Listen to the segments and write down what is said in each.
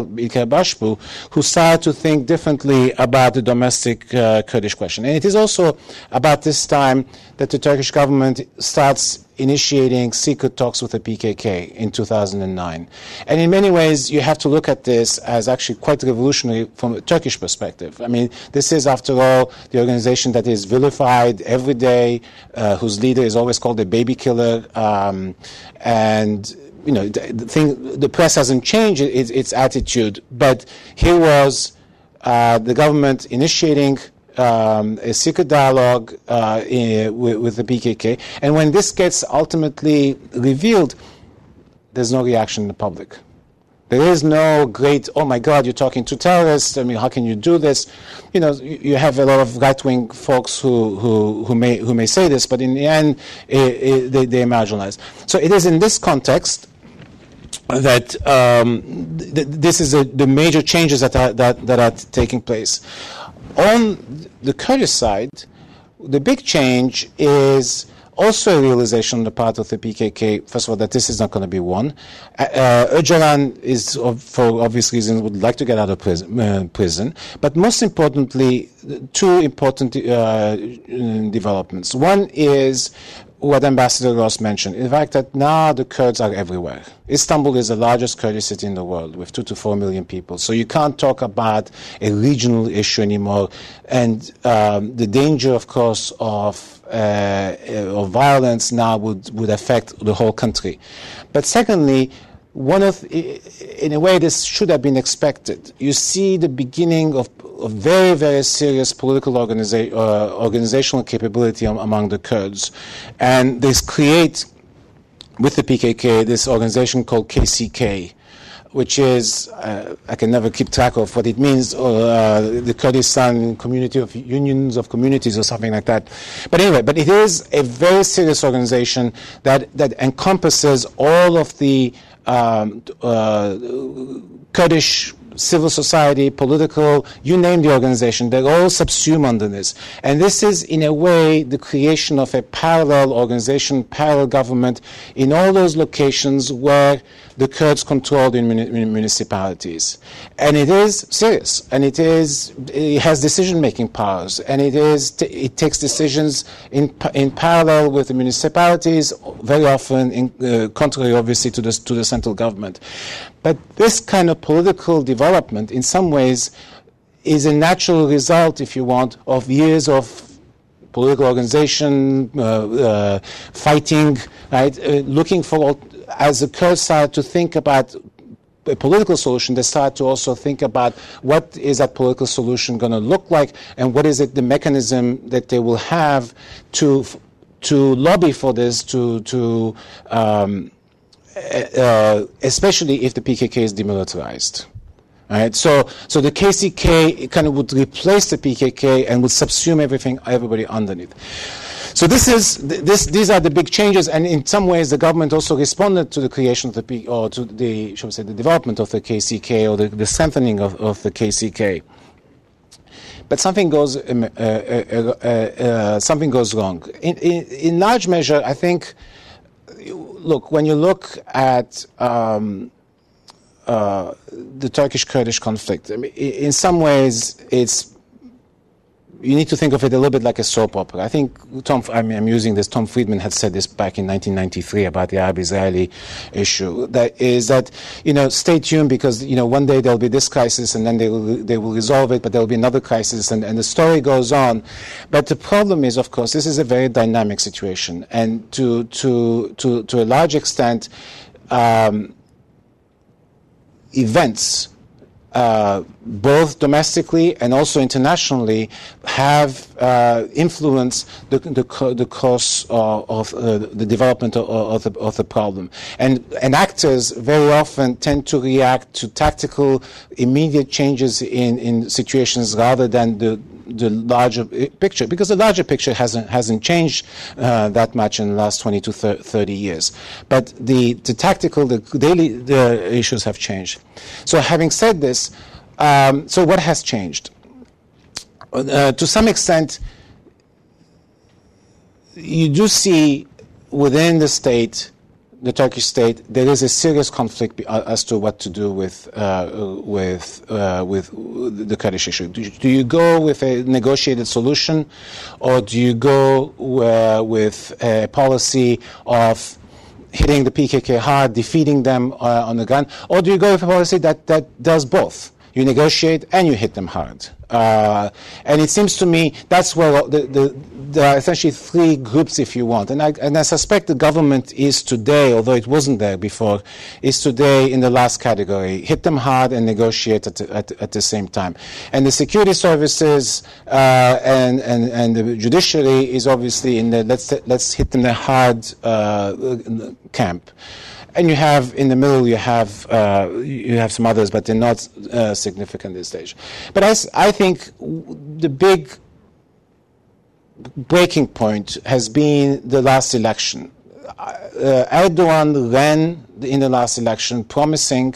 Başbu, who started to think differently about the domestic Kurdish question. And it is also about this time that the Turkish government starts initiating secret talks with the PKK in 2009. And in many ways, you have to look at this as actually quite revolutionary from a Turkish perspective. I mean, this is, after all, the organization that is vilified every day, whose leader is always called a baby killer, and you know, the press hasn't changed its attitude, but here was the government initiating a secret dialogue with the PKK, and when this gets ultimately revealed, there's no reaction in the public. There is no great, oh my God, you're talking to terrorists. I mean, how can you do this? You know, you have a lot of right-wing folks who may say this, but in the end, they're marginalized. So it is in this context that this is the major changes that are taking place. On the Kurdish side, the big change is also a realization on the part of the PKK, first of all, that this is not going to be won. Öcalan is, for obvious reasons, would like to get out of prison. But most importantly, two important developments. One is what Ambassador Ross mentioned, in fact, that now the Kurds are everywhere. Istanbul is the largest Kurdish city in the world with 2 to 4 million people. So you can't talk about a regional issue anymore. And the danger, of course, of violence now would affect the whole country. But secondly, in a way, this should have been expected. You see the beginning of very, very serious political organizational capability among the Kurds. And this create, with the PKK, this organization called KCK, which is, I can never keep track of what it means, the Kurdistan Community of Unions of Communities or something like that. But anyway, but it is a very serious organization that encompasses all of the Kurdish civil society, political, you name the organization, they're all subsumed under this. And this is, in a way, the creation of a parallel organization, parallel government in all those locations where the Kurds control the municipalities. And it is serious, and it has decision-making powers, and it takes decisions in parallel with the municipalities, very often contrary, obviously, to the central government. But this kind of political development, in some ways, is a natural result, if you want, of years of political organization, fighting, right? Looking for, as the Kurds started to think about a political solution, they start to also think about what is that political solution going to look like, and what is it, the mechanism that they will have to lobby for this, especially if the PKK is demilitarized. Right? So the KCK kind of would replace the PKK and would subsume everybody underneath. So these are the big changes, and in some ways the government also responded to the creation of the the development of the KCK, or the strengthening of the KCK. But something goes wrong. In large measure, I think. Look, when you look at the Turkish-Kurdish conflict, I mean, in some ways, you need to think of it a little bit like a soap opera. I think I'm using this. Tom Friedman had said this back in 1993 about the Arab-Israeli issue. That is that, stay tuned, because one day there'll be this crisis, and then they will resolve it, but there'll be another crisis, and the story goes on. But the problem is, of course, this is a very dynamic situation, and to a large extent, events, both domestically and also internationally, have influenced the course of the development of the problem. And actors very often tend to react to tactical, immediate changes in situations rather than the larger picture, because the larger picture hasn't changed that much in the last 20 to 30 years. But the tactical, the daily issues have changed. So having said this, so what has changed? To some extent, you do see within the state the Turkish state, there is a serious conflict as to what to do with the Kurdish issue. Do you go with a negotiated solution, or do you go with a policy of hitting the PKK hard, defeating them on the ground, or do you go with a policy that does both? You negotiate and you hit them hard. And it seems to me that's where there are essentially three groups, if you want. And I suspect the government is today, although it wasn't there before, is today in the last category. Hit them hard and negotiate at the same time. And the security services and the judiciary is obviously in the let's hit them hard camp. And you have in the middle, you have some others, but they're not significant at this stage. But I think the big breaking point has been the last election. Erdogan ran in the last election promising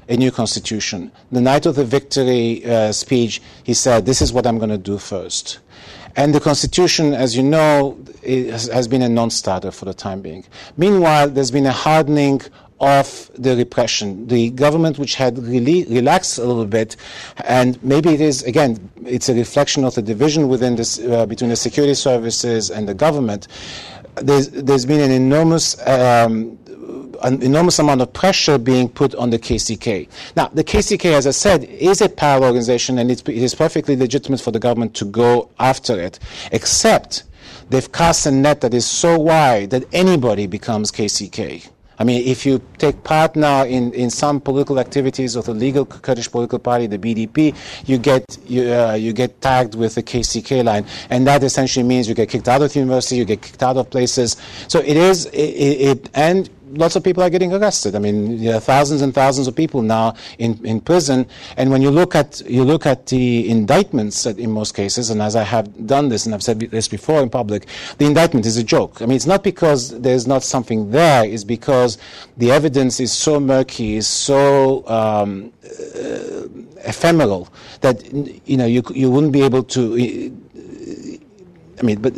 a new constitution. The night of the victory speech, he said, "This is what I'm going to do first." And the constitution, as you know, has been a non-starter for the time being. Meanwhile, there's been a hardening of the repression. The government, which had really relaxed a little bit, and maybe it is, again, it's a reflection of the division within this, between the security services and the government. There's been an enormous amount of pressure being put on the KCK. Now, the KCK, as I said, is a power organization, and it is perfectly legitimate for the government to go after it, except they've cast a net that is so wide that anybody becomes KCK. I mean, if you take part now in some political activities of the legal Kurdish political party, the BDP, you get tagged with the KCK line, and that essentially means you get kicked out of university, you get kicked out of places. So and lots of people are getting arrested. I mean, there are thousands and thousands of people now in prison. And when you look at the indictments in most cases, and as I have done this and I've said this before in public, the indictment is a joke. I mean, it's not because there's not something there. It's because the evidence is so murky, is so ephemeral that you wouldn't be able to. I mean, but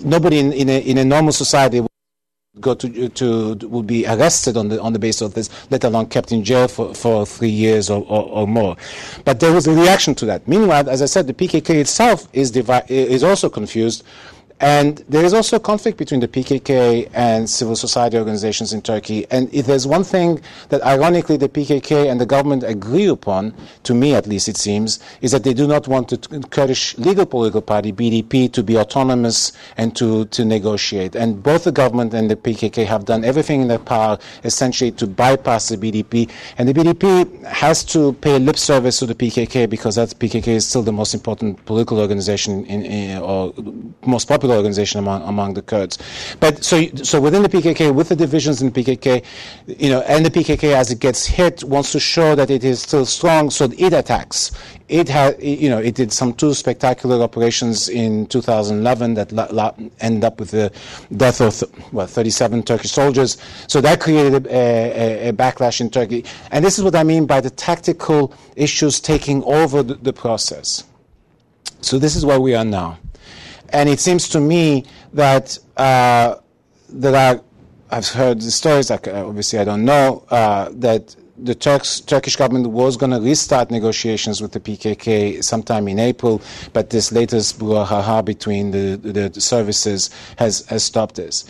nobody in a normal society would be arrested on the basis of this, let alone kept in jail for 3 years or more. But there was a reaction to that. Meanwhile, as I said, the PKK itself is also confused. And there is also a conflict between the PKK and civil society organizations in Turkey. And if there's one thing that, ironically, the PKK and the government agree upon, to me at least it seems, is that they do not want the Kurdish legal political party, BDP, to be autonomous and to negotiate. And both the government and the PKK have done everything in their power, essentially, to bypass the BDP. And the BDP has to pay lip service to the PKK because that PKK is still the most important political organization or most popular organization among the Kurds. But so within the PKK, with the divisions in the PKK, and the PKK as it gets hit wants to show that it is still strong, so it attacks. It did some two spectacular operations in 2011 that ended up with the death of 37 Turkish soldiers. So that created a backlash in Turkey. And this is what I mean by the tactical issues taking over the process. So this is where we are now. And it seems to me that I've heard the stories, obviously I don't know, that the Turkish government was going to restart negotiations with the PKK sometime in April, but this latest brouhaha between the services has stopped this.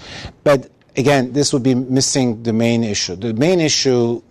But again, this would be missing the main issue. The main issue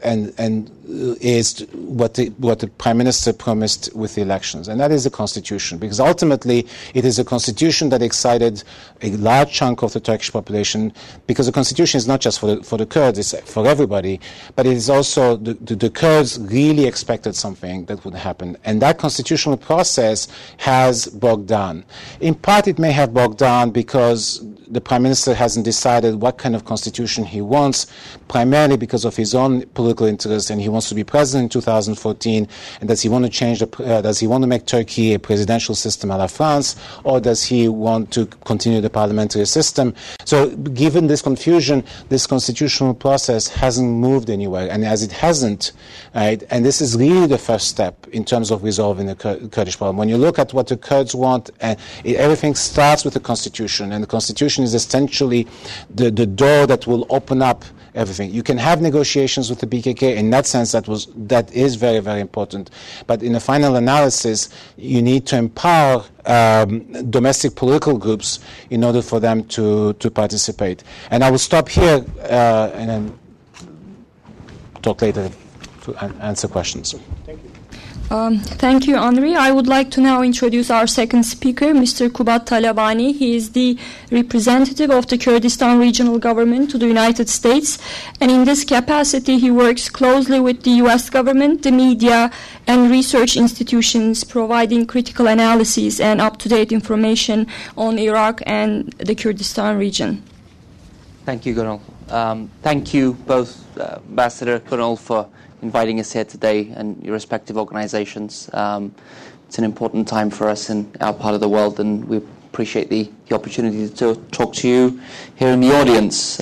is what the Prime Minister promised with the elections, and that is the Constitution, because ultimately it is a Constitution that excited a large chunk of the Turkish population, because the Constitution is not just for the Kurds, it's for everybody, but it is also the Kurds really expected something that would happen, and that constitutional process has bogged down. In part it may have bogged down because the Prime Minister hasn't decided what kind of constitution he wants, primarily because of his own political interests, and he wants to be president in 2014. And does he want to change does he want to make Turkey a presidential system a la France, or does he want to continue the parliamentary system? So, given this confusion, this constitutional process hasn't moved anywhere, and as it hasn't, right, and this is really the first step in terms of resolving the Kurdish problem. When you look at what the Kurds want, everything starts with the constitution, and the constitution is essentially the door that will open up everything. You can have negotiations with the PKK. In that sense, that is very, very important. But in the final analysis, you need to empower domestic political groups in order for them to participate. And I will stop here and then talk later to answer questions. Thank you. Thank you, Henri. I would like to now introduce our second speaker, Mr. Qubad Talabani. He is the representative of the Kurdistan Regional Government to the United States, and in this capacity he works closely with the U.S. government, the media, and research institutions, providing critical analyses and up-to-date information on Iraq and the Kurdistan region. Thank you, Gönül. Thank you both, Ambassador Gönül, for inviting us here today and your respective organizations. It's an important time for us in our part of the world, and we appreciate the opportunity to talk to you here in the audience.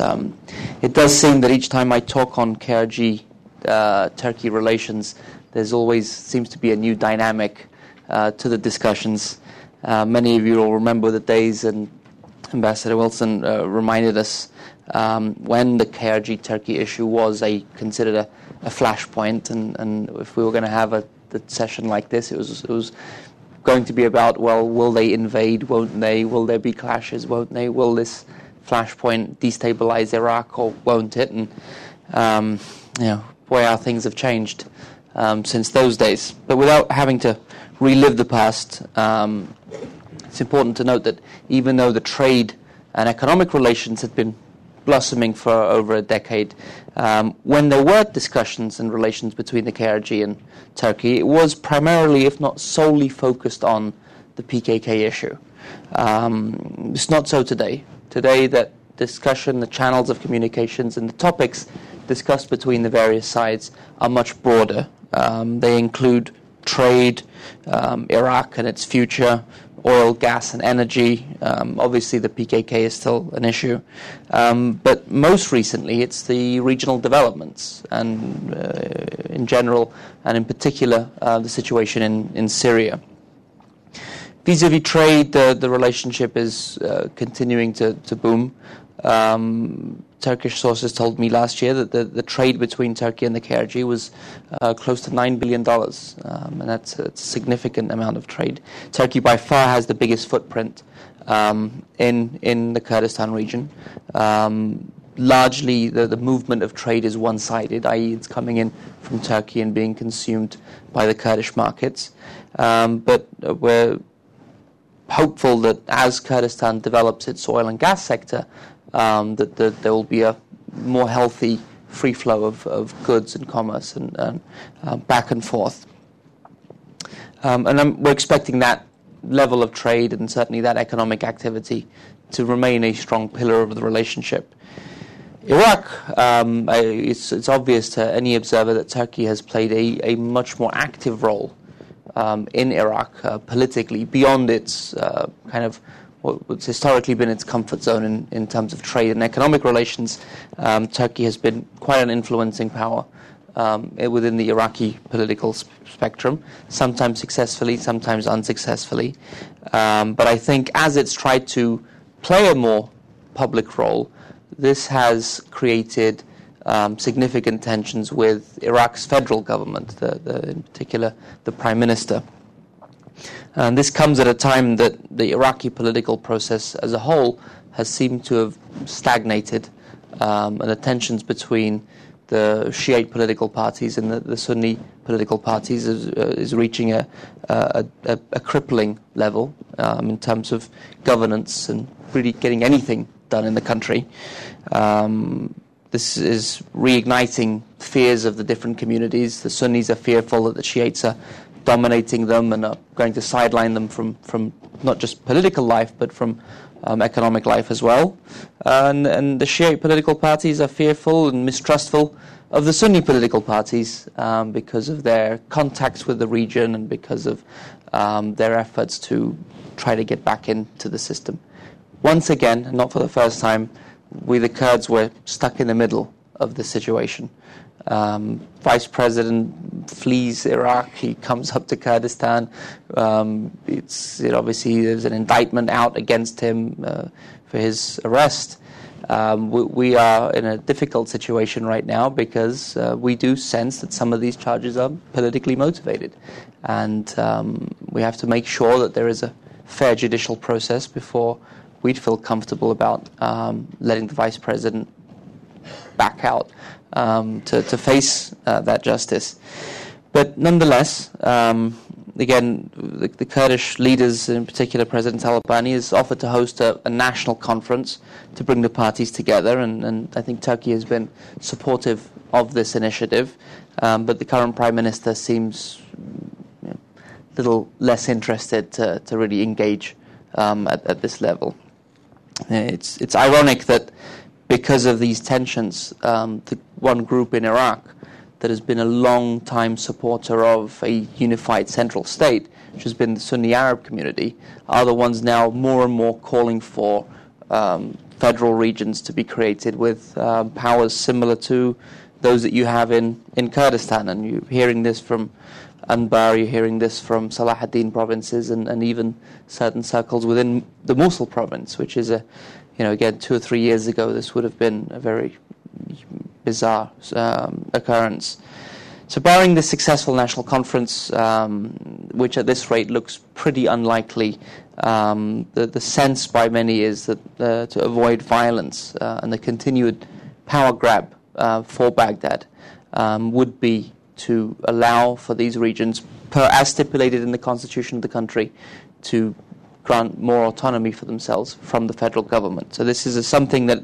It does seem that each time I talk on KRG-Turkey relations, there's always seems to be a new dynamic to the discussions. Many of you will remember the days, and Ambassador Wilson reminded us when the KRG-Turkey issue was considered a flashpoint, and if we were going to have a session like this, it was going to be about, well, will they invade, won't they? Will there be clashes, won't they? Will this flashpoint destabilize Iraq, or won't it? And boy, how things have changed since those days. But without having to relive the past, it's important to note that even though the trade and economic relations had been blossoming for over a decade, when there were discussions and relations between the KRG and Turkey, it was primarily, if not solely, focused on the PKK issue. It's not so today. Today, that discussion, the channels of communications, and the topics discussed between the various sides are much broader. They include trade, Iraq and its future, oil, gas, and energy. Obviously, the PKK is still an issue. But most recently, it's the regional developments, and in general, and in particular, the situation in Syria. Vis-a-vis trade, the relationship is continuing to boom. Turkish sources told me last year that the trade between Turkey and the KRG was close to $9 billion, and that's a significant amount of trade. Turkey by far has the biggest footprint in the Kurdistan region. Largely, the movement of trade is one-sided, i.e. it's coming in from Turkey and being consumed by the Kurdish markets. But we're hopeful that as Kurdistan develops its oil and gas sector, that there will be a more healthy free flow of goods and commerce and back and forth. And we're expecting that level of trade and certainly that economic activity to remain a strong pillar of the relationship. Iraq, it's obvious to any observer that Turkey has played a much more active role in Iraq politically, beyond its kind of what's historically been its comfort zone in terms of trade and economic relations. Turkey has been quite an influencing power within the Iraqi political spectrum, sometimes successfully, sometimes unsuccessfully. But I think as it's tried to play a more public role, this has created significant tensions with Iraq's federal government, in particular the Prime Minister. And this comes at a time that the Iraqi political process as a whole has seemed to have stagnated, and the tensions between the Shiite political parties and the Sunni political parties is reaching a crippling level in terms of governance and really getting anything done in the country. This is reigniting fears of the different communities. The Sunnis are fearful that the Shiites are dominating them and are going to sideline them from not just political life but from economic life as well. And the Shiite political parties are fearful and mistrustful of the Sunni political parties because of their contacts with the region and because of their efforts to try to get back into the system. Once again, and not for the first time, we the Kurds were stuck in the middle of the situation. Vice President flees Iraq, he comes up to Kurdistan. Obviously there's an indictment out against him for his arrest. We are in a difficult situation right now because we do sense that some of these charges are politically motivated, and we have to make sure that there is a fair judicial process before we'd feel comfortable about letting the Vice President back out to face that justice. But nonetheless, again, the Kurdish leaders, in particular President Talabani, has offered to host a national conference to bring the parties together, and I think Turkey has been supportive of this initiative, but the current Prime Minister seems a little less interested to really engage at this level. It's ironic that because of these tensions, the one group in Iraq that has been a long-time supporter of a unified central state, which has been the Sunni Arab community, are the ones now more and more calling for federal regions to be created with powers similar to those that you have in Kurdistan. And you're hearing this from Anbar, you're hearing this from Salahuddin provinces, and even certain circles within the Mosul province, which is again, 2 or 3 years ago, this would have been a very bizarre occurrence. So barring the successful national conference, which at this rate looks pretty unlikely, the sense by many is that to avoid violence and the continued power grab for Baghdad would be to allow for these regions, as stipulated in the constitution of the country, to grant more autonomy for themselves from the federal government. So this is something that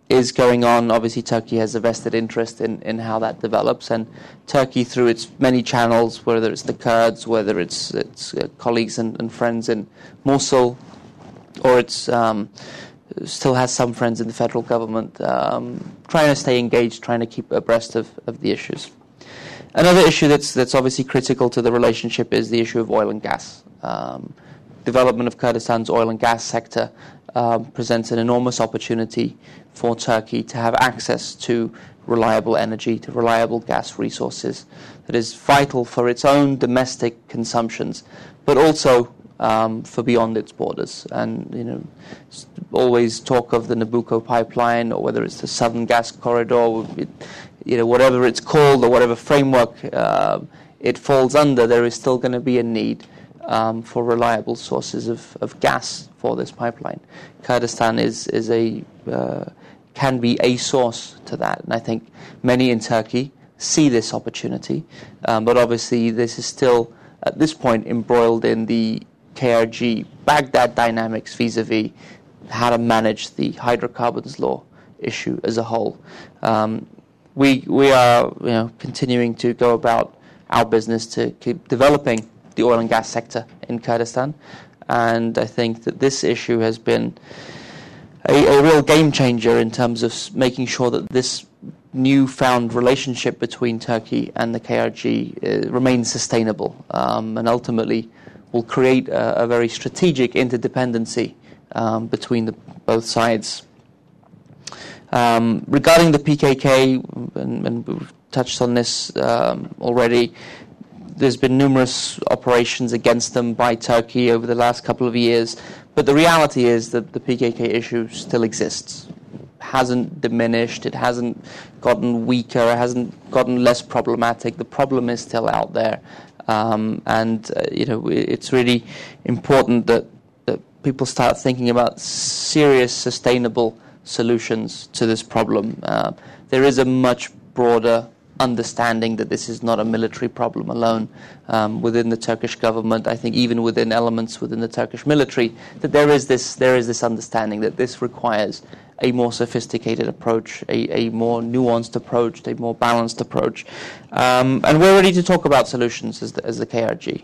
is going on. Obviously, Turkey has a vested interest in how that develops, and Turkey, through its many channels, whether it's the Kurds, whether it's colleagues and friends in Mosul, or it's still has some friends in the federal government, trying to stay engaged, trying to keep abreast of the issues. Another issue that's obviously critical to the relationship is the issue of oil and gas. Development of Kurdistan's oil and gas sector presents an enormous opportunity for Turkey to have access to reliable energy, to reliable gas resources that is vital for its own domestic consumptions, but also for beyond its borders. And always talk of the Nabucco pipeline, or whether it's the Southern Gas Corridor, whatever it's called or whatever framework it falls under, there is still going to be a need for reliable sources of gas for this pipeline. Kurdistan can be a source to that, and I think many in Turkey see this opportunity, but obviously this is still at this point embroiled in the KRG Baghdad dynamics vis-a-vis how to manage the hydrocarbons law issue as a whole. We are continuing to go about our business to keep developing the oil and gas sector in Kurdistan, and I think that this issue has been a real game changer in terms of making sure that this newfound relationship between Turkey and the KRG remains sustainable, and ultimately will create a very strategic interdependency between both sides. Regarding the PKK, and we've touched on this already, there's been numerous operations against them by Turkey over the last couple of years, but the reality is that the PKK issue still exists. Hasn't diminished, it hasn't gotten weaker, it hasn't gotten less problematic. The problem is still out there, and it's really important that people start thinking about serious, sustainable solutions to this problem. There is a much broader understanding that this is not a military problem alone within the Turkish government. I think even within elements within the Turkish military, that there is this understanding that this requires a more sophisticated approach, a more nuanced approach, a more balanced approach, and we're ready to talk about solutions as the KRG,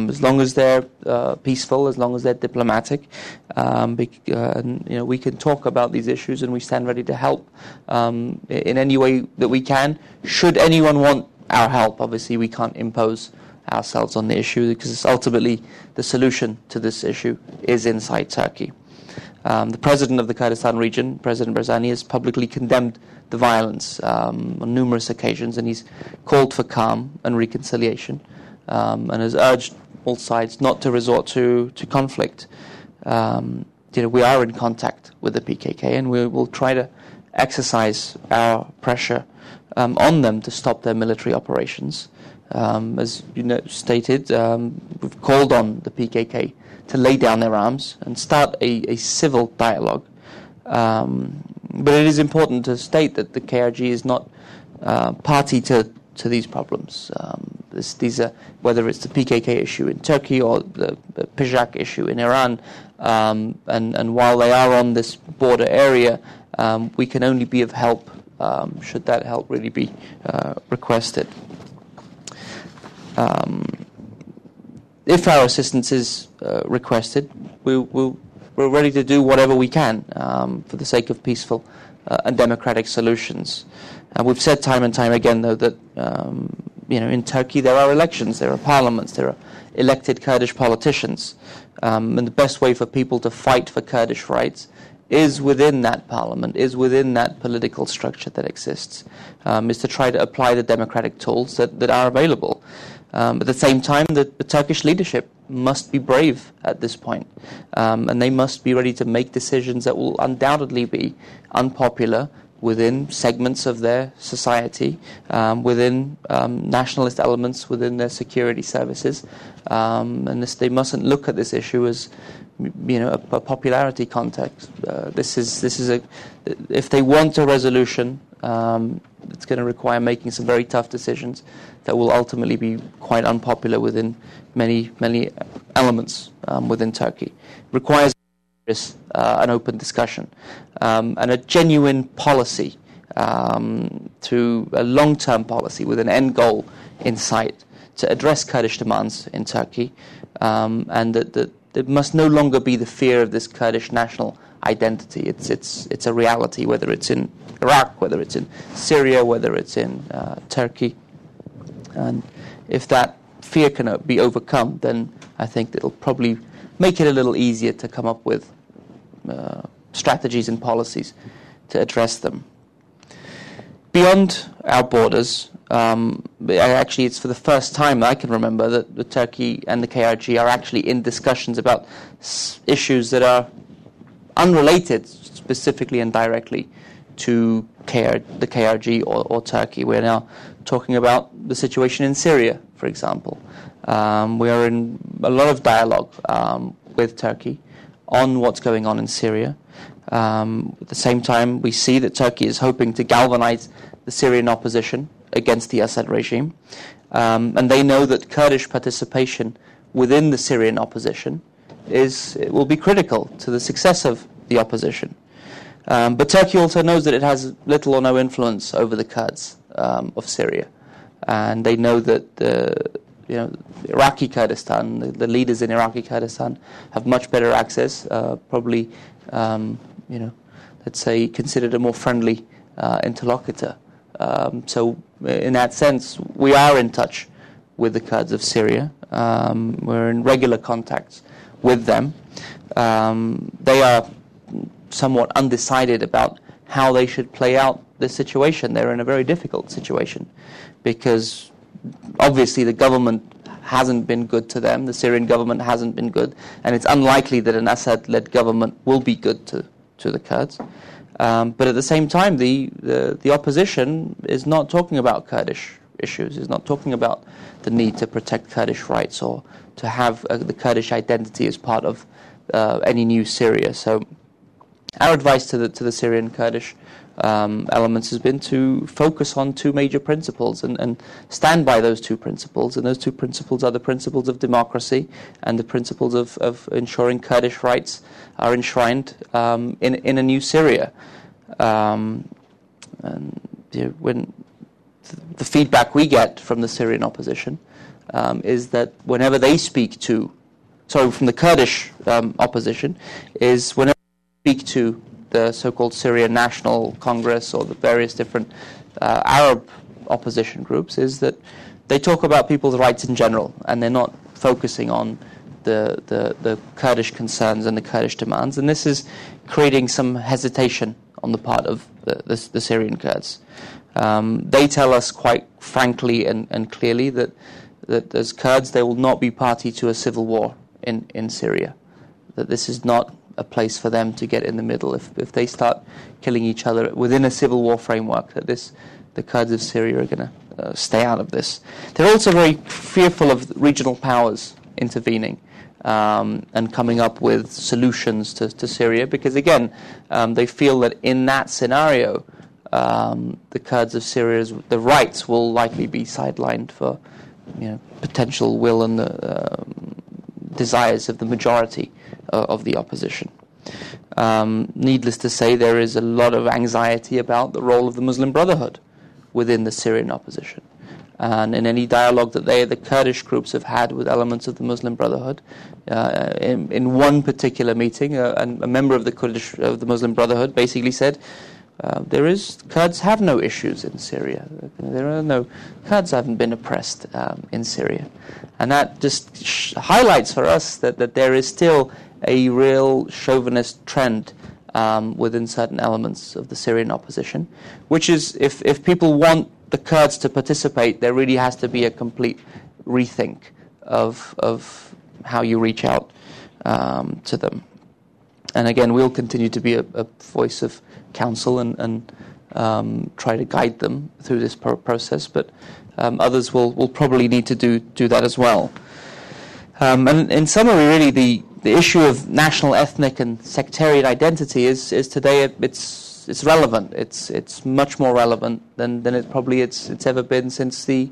as long as they're peaceful, as long as they're diplomatic. We can talk about these issues, and we stand ready to help in any way that we can. Should anyone want our help, obviously we can't impose ourselves on the issue, because ultimately the solution to this issue is inside Turkey. The president of the Kurdistan region, President Barzani, has publicly condemned the violence on numerous occasions, and he's called for calm and reconciliation, and has urged all sides not to resort to conflict. we are in contact with the PKK, and we will try to exercise our pressure on them to stop their military operations. As you stated, we've called on the PKK to lay down their arms and start a civil dialogue. But it is important to state that the KRG is not party to these problems. These are, whether it's the PKK issue in Turkey or the PKK issue in Iran, and while they are on this border area, we can only be of help should that help really be requested. If our assistance is requested, we're ready to do whatever we can for the sake of peaceful and democratic solutions. We've said time and time again, though, that in Turkey there are elections, there are parliaments, there are elected Kurdish politicians, and the best way for people to fight for Kurdish rights is within that parliament, is within that political structure that exists, is to try to apply the democratic tools that are available. At the same time, the Turkish leadership must be brave at this point, and they must be ready to make decisions that will undoubtedly be unpopular within segments of their society, within nationalist elements within their security services, and they mustn't look at this issue as a popularity context. This is if they want a resolution, it's going to require making some very tough decisions that will ultimately be quite unpopular within many elements within Turkey. It requires an open discussion and a genuine policy, to a long-term policy with an end goal in sight to address Kurdish demands in Turkey, and that it must no longer be the fear of this Kurdish national identity. It's a reality, whether it's in Iraq, whether it's in Syria, whether it's in Turkey. And if that fear cannot be overcome, then I think it'll probably make it a little easier to come up with strategies and policies to address them. Beyond our borders, actually it's for the first time I can remember that the Turkey and the KRG are actually in discussions about issues that are unrelated specifically and directly to the KRG or Turkey. We're now talking about the situation in Syria, for example. We are in a lot of dialogue with Turkey on what's going on in Syria. At the same time, we see that Turkey is hoping to galvanize the Syrian opposition against the Assad regime. And they know that Kurdish participation within the Syrian opposition will be critical to the success of the opposition. But Turkey also knows that it has little or no influence over the Kurds of Syria. And they know that Iraqi Kurdistan, the leaders in Iraqi Kurdistan, have much better access, probably, let's say, considered a more friendly interlocutor. So in that sense, we are in touch with the Kurds of Syria. We're in regular contacts with them. They are somewhat undecided about how they should play out this situation. They're in a very difficult situation because obviously the government hasn't been good to them, the Syrian government hasn't been good, and it's unlikely that an Assad-led government will be good to the Kurds. But at the same time, the opposition is not talking about Kurdish issues, is not talking about the need to protect Kurdish rights or to have the Kurdish identity as part of any new Syria. So our advice to the Syrian Kurdish elements has been to focus on two major principles and stand by those two principles. And those two principles are the principles of democracy and the principles of ensuring Kurdish rights are enshrined in a new Syria. And when the feedback we get from the Syrian opposition is that whenever they speak to, from the Kurdish opposition, is whenever they speak to the so-called Syrian National Congress or the various different Arab opposition groups, is that they talk about people's rights in general, and they're not focusing on the Kurdish concerns and the Kurdish demands, and this is creating some hesitation on the part of the Syrian Kurds. They tell us quite frankly and clearly that as Kurds they will not be party to a civil war in Syria, that this is not a place for them to get in the middle if they start killing each other within a civil war framework. That the Kurds of Syria are going to stay out of this. They're also very fearful of regional powers intervening and coming up with solutions to Syria, because again, they feel that in that scenario, the Kurds of Syria's the rights will likely be sidelined for potential will and the desires of the majority of the opposition. Needless to say, there is a lot of anxiety about the role of the Muslim Brotherhood within the Syrian opposition. And in any dialogue that the Kurdish groups have had with elements of the Muslim Brotherhood, in one particular meeting, a member of the Muslim Brotherhood basically said, Kurds have no issues in Syria. Kurds haven't been oppressed in Syria. And that just highlights for us that there is still a real chauvinist trend within certain elements of the Syrian opposition, which is, if people want the Kurds to participate, there really has to be a complete rethink of how you reach out to them. And again, we'll continue to be a voice of counsel and try to guide them through this process, but others will probably need to do that as well. And in summary, really, the issue of national, ethnic, and sectarian identity is today it's relevant. It's much more relevant than it's ever been since the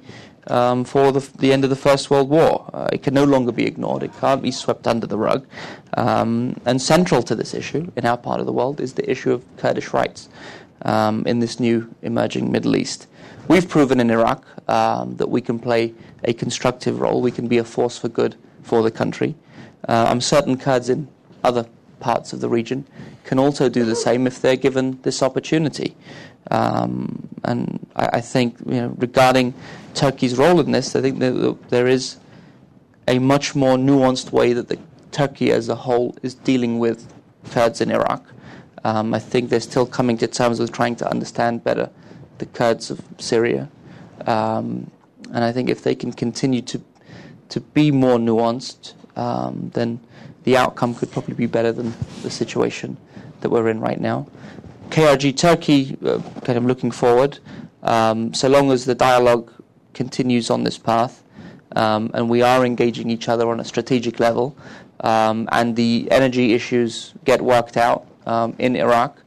end of the First World War. It can no longer be ignored. It can't be swept under the rug. And central to this issue in our part of the world is the issue of Kurdish rights in this new emerging Middle East. We've proven in Iraq that we can play a constructive role. We can be a force for good for the country. I'm certain Kurds in other parts of the region can also do the same if they're given this opportunity. And I think, regarding Turkey's role in this, I think that there is a much more nuanced way that Turkey as a whole is dealing with Kurds in Iraq. I think they're still coming to terms with trying to understand better the Kurds of Syria. And I think if they can continue to be more nuanced, then the outcome could probably be better than the situation that we're in right now. KRG-Turkey, kind of looking forward, so long as the dialogue continues on this path, and we are engaging each other on a strategic level, and the energy issues get worked out in Iraq,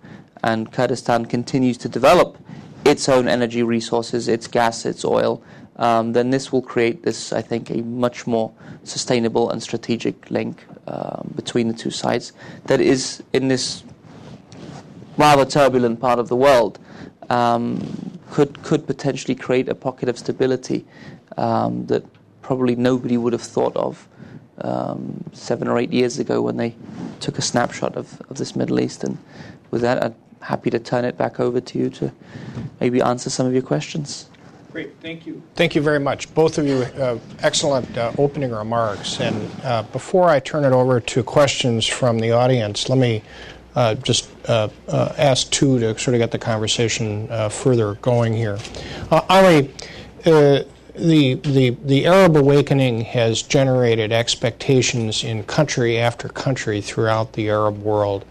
and Kurdistan continues to develop its own energy resources, its gas, its oil, then this will create this, I think, a much more sustainable and strategic link between the two sides that is, in this rather turbulent part of the world, could potentially create a pocket of stability that probably nobody would have thought of 7 or 8 years ago when they took a snapshot of this Middle East. And with that, I'm happy to turn it back over to you to maybe answer some of your questions. Great, thank you. Thank you very much. Both of you, excellent opening remarks. And before I turn it over to questions from the audience, let me just ask two to sort of get the conversation further going here. Henri, the Arab awakening has generated expectations in country after country throughout the Arab world.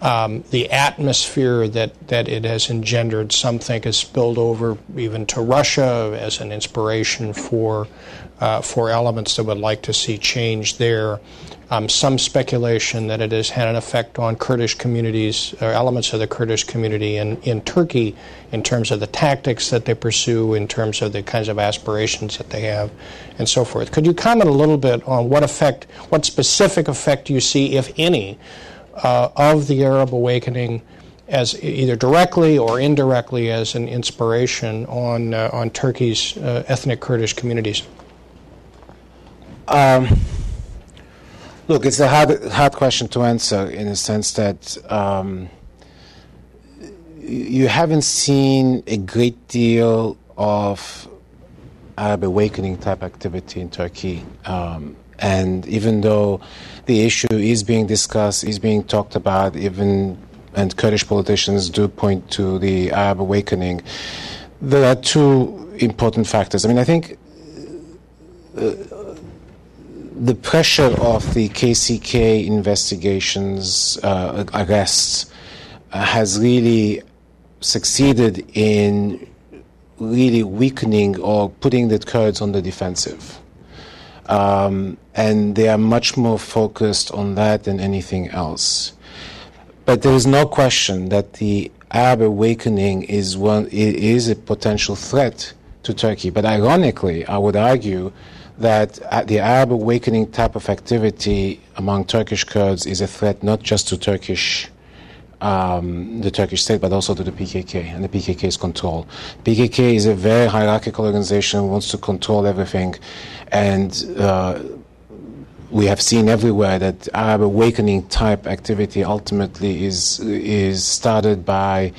The atmosphere that it has engendered, some think, has spilled over even to Russia as an inspiration for elements that would like to see change there. Some speculation that it has had an effect on Kurdish communities, or elements of the Kurdish community in Turkey, in terms of the tactics that they pursue, in terms of the kinds of aspirations that they have, and so forth. Could you comment a little bit on what specific effect you see, if any, of the Arab awakening, as either directly or indirectly as an inspiration on Turkey's ethnic Kurdish communities? Look, it's a hard question to answer, in the sense that you haven't seen a great deal of Arab awakening type activity in Turkey. And even though the issue is being discussed, is being talked about, and Kurdish politicians do point to the Arab awakening, there are two important factors. I mean, I think the pressure of the KCK investigations, arrests, has really succeeded in really weakening or putting the Kurds on the defensive. And they are much more focused on that than anything else. But there is no question that the Arab awakening is a potential threat to Turkey. But ironically, I would argue that the Arab awakening type of activity among Turkish Kurds is a threat not just to the Turkish state, but also to the PKK and the PKK's control. PKK is a very hierarchical organization, wants to control everything, and we have seen everywhere that Arab awakening type activity ultimately is started by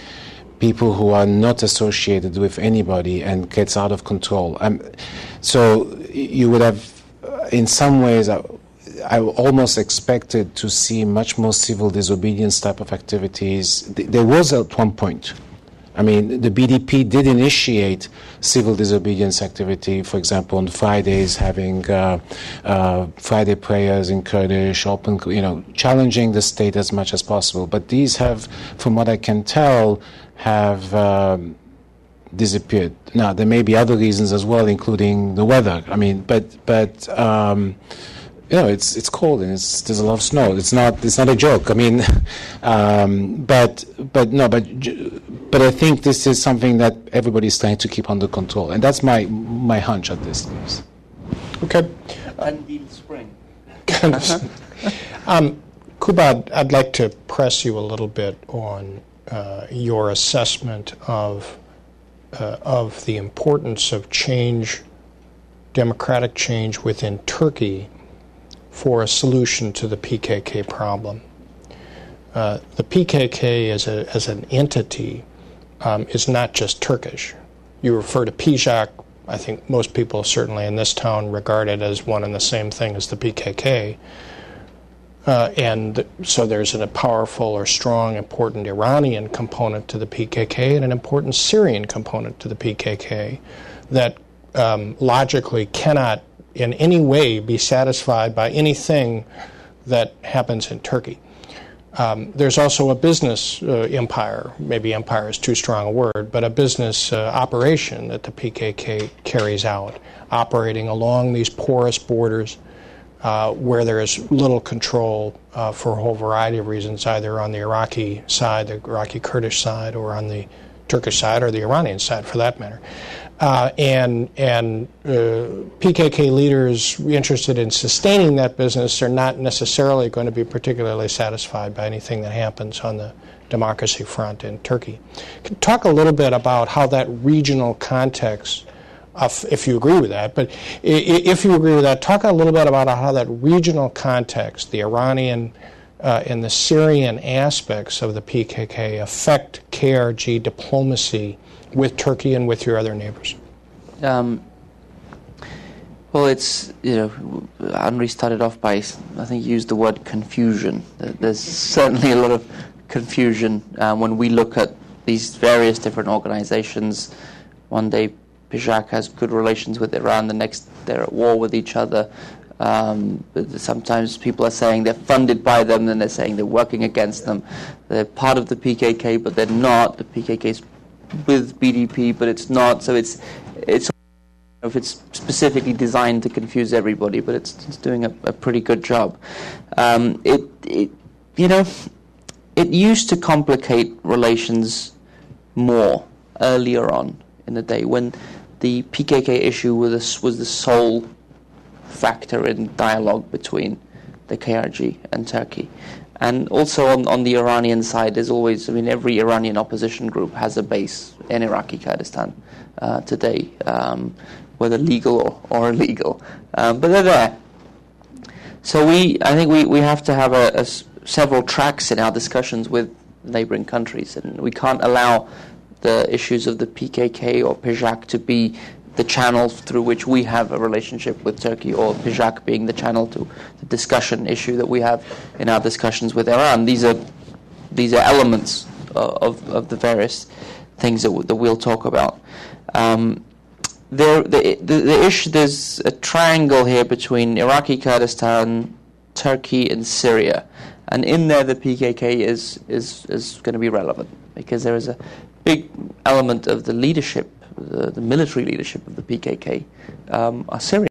people who are not associated with anybody and gets out of control. So you would have, in some ways, I almost expected to see much more civil disobedience type of activities. There was at one point. I mean, the BDP did initiate civil disobedience activity, for example, on Fridays, having Friday prayers in Kurdish, challenging the state as much as possible. But these have, from what I can tell, have disappeared. Now, there may be other reasons as well, including the weather. I mean, but it's cold and there's a lot of snow. It's not a joke. I mean, but I think this is something that everybody's trying to keep under control, and that's my hunch at this stage. Okay. Until spring. Qubad, I'd like to press you a little bit on your assessment of the importance of change, democratic change within Turkey, for a solution to the PKK problem. The PKK as an entity is not just Turkish. You refer to PKK. I think most people, certainly in this town, regard it as one and the same thing as the PKK. And so there's a powerful or strong, important Iranian component to the PKK and an important Syrian component to the PKK that logically cannot in any way be satisfied by anything that happens in Turkey. There's also a business empire, maybe empire is too strong a word, but a business operation that the PKK carries out, operating along these porous borders where there is little control for a whole variety of reasons, either on the Iraqi side, the Iraqi Kurdish side, or on the Turkish side, or the Iranian side for that matter. And PKK leaders interested in sustaining that business are not necessarily going to be particularly satisfied by anything that happens on the democracy front in Turkey. Can you talk a little bit about how that regional context, if you agree with that, but if you agree with that, talk a little bit about how that regional context, the Iranian and the Syrian aspects of the PKK affect KRG diplomacy with Turkey and with your other neighbors? Well, it's, Henri started off by, I think, used the word confusion. There's certainly a lot of confusion when we look at these various different organizations. One day PKK has good relations with Iran, the next they're at war with each other. But sometimes people are saying they're funded by them, then they're saying they're working against them. They're part of the PKK, but they're not. The PKK is with BDP, but it's not. So it's specifically designed to confuse everybody, but it's doing a pretty good job. It used to complicate relations more earlier on in the day when the PKK issue was the sole factor in dialogue between the KRG and Turkey. And also on the Iranian side, there's always, every Iranian opposition group has a base in Iraqi Kurdistan today, whether legal or illegal. But they're there. So I think we have to have several tracks in our discussions with neighboring countries, and we can't allow the issues of the PKK or PKK to be the channel through which we have a relationship with Turkey, or PKK being the channel to the discussion issue that we have in our discussions with Iran. These are elements of the various things that we'll talk about. the issue, there's a triangle here between Iraqi Kurdistan, Turkey, and Syria, and in there the PKK is going to be relevant because there is a big element of the leadership, the military leadership of the PKK are Syrian.